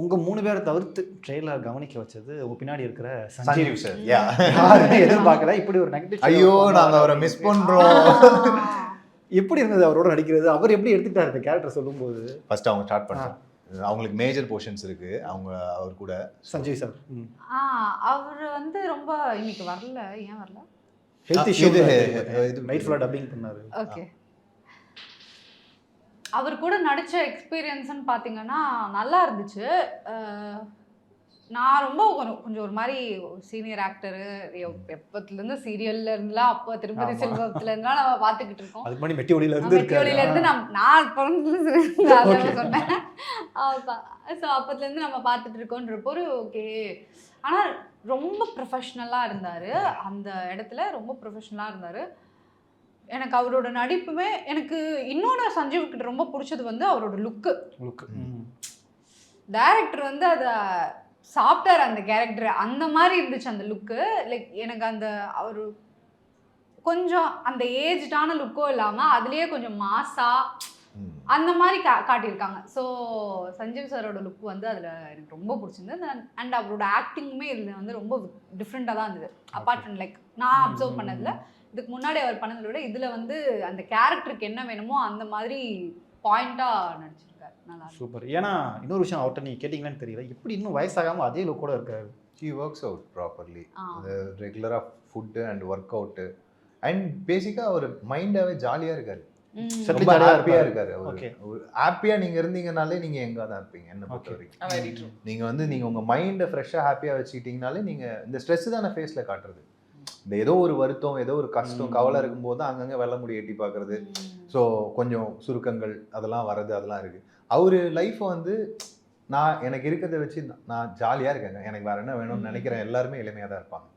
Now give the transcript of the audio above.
உங்க 3 பேரை தவிர்த்து ட்ரெய்லர் கவனிக்க வச்சது உங்க பின்னாடி இருக்கிற சஞ்சீவ் சார். யாருமே எதிர்பார்க்கல இப்படி ஒரு நெகட்டிவ். ஐயோ நாங்க அவரை மிஸ் பண்றோம். எப்படி இருந்தது அவரோட நடிக்கிறது? அவர் எப்படி எடுத்துக்கிட்டாரு இந்த கேரக்டர் சொல்லும்போது? ஃபர்ஸ்ட் அவங்க ஸ்டார்ட் பண்ணாங்க. அவங்களுக்கு மேஜர் போர்ஷன்ஸ் இருக்கு அவர் கூட. சஞ்சய் சார் அவர் வந்து ரொம்ப இன்னைக்கு வரல. ஏன் வரல? Health issue. இது நைட் ஃபுல்லா டப்பிங் பண்ணாரு. ஓகே. அவர் கூட நடிச்ச எக்ஸ்பீரியன்ஸ்னு பார்த்தீங்கன்னா நல்லா இருந்துச்சு. நான் ரொம்ப கொஞ்சம் ஒரு மாதிரி சீனியர் ஆக்டரு, எப்பத்துலேருந்து சீரியல்ல இருந்துலாம், அப்போ திருப்பதி செல்வத்துல இருந்தாலும் நம்ம பார்த்துக்கிட்டு இருக்கோம். அதுக்கு முன்னாடி மெட்டி ஒளியில இருந்து நான் சொன்னேன். ஸோ அப்பத்துலேருந்து நம்ம பார்த்துட்டு இருக்கோன்றப்போ ஓகே. ஆனால் ரொம்ப ப்ரொஃபஷ்னலாக இருந்தார். அந்த இடத்துல ரொம்ப ப்ரொஃபஷ்னலாக இருந்தார். எனக்கு அவரோட நடிப்புமே எனக்கு இன்னொன்று சஞ்சீவ் கிட்ட ரொம்ப பிடிச்சது வந்து அவரோட லுக்கு. டைரக்டர் வந்து அதை சாப்பிட்டார் அந்த கேரக்டர். அந்த மாதிரி இருந்துச்சு அந்த லுக்கு. லைக் எனக்கு அந்த அவர் கொஞ்சம் அந்த ஏஜ்டான லுக்கோ இல்லாமல் அதுலேயே கொஞ்சம் மாசா அந்த மாதிரி காட்டியிருக்காங்க. ஸோ சஞ்சீவ் சாரோட லுக் வந்து அதில் எனக்கு ரொம்ப பிடிச்சிருந்தது. அண்ட் அவரோட ஆக்டிங்குமே இதில் வந்து ரொம்ப டிஃப்ரெண்ட்டாக தான் இருந்தது. அப்பார்ட் ஃப்ரம் லைக் நான் அப்சர்வ் பண்ணதில் இதுக்கு முன்னாடி அவர் பண்ணதை விட இதில் வந்து அந்த கேரக்டருக்கு என்ன வேணுமோ அந்த மாதிரி பாயிண்ட்டாக நடிச்சிருக்காரு. நல்லா சூப்பர். ஏன்னா இன்னொரு விஷயம் அவர்கிட்ட நீங்கள் கேட்டிங்கன்னு தெரியல, எப்படி இன்னும் வயசாகாமல் அதே லுக் கூட இருக்காரு. He works out properly. ரெகுலராக ஃபுட்டு அண்ட் ஒர்க் அவுட்டு அண்ட் பேசிக்காக அவர் மைண்டாகவே ஜாலியாக இருக்காரு. ரொம்ப ஹாப்பியா இருக்காரு. ஹாப்பியா நீங்க இருந்தீங்கனாலே நீங்க எங்க தான் இருப்பீங்க என்ன பொறுத்த வரைக்கும். நீங்க வந்து நீங்க உங்க மைண்டை ஃப்ரெஷ்ஷா ஹாப்பியா வச்சுக்கிட்டீங்கனாலே நீங்க இந்த ஸ்ட்ரெஸ் தானே ஃபேஸ்ல காட்டுறது. இந்த ஏதோ ஒரு வருத்தம் ஏதோ ஒரு கஷ்டம் கவலை இருக்கும்போது தான் அங்கங்கே வெள்ள முடி எட்டி பார்க்கறது, ஸோ கொஞ்சம் சுருக்கங்கள் அதெல்லாம் வர்றது அதெல்லாம் இருக்கு. அவரு லைஃப்பை வந்து நான் எனக்கு இருக்கிறத வச்சு நான் ஜாலியாக இருக்கேங்க, எனக்கு வேற என்ன வேணும்னு நினைக்கிறேன். எல்லாருமே எளிமையாக தான் இருப்பாங்க.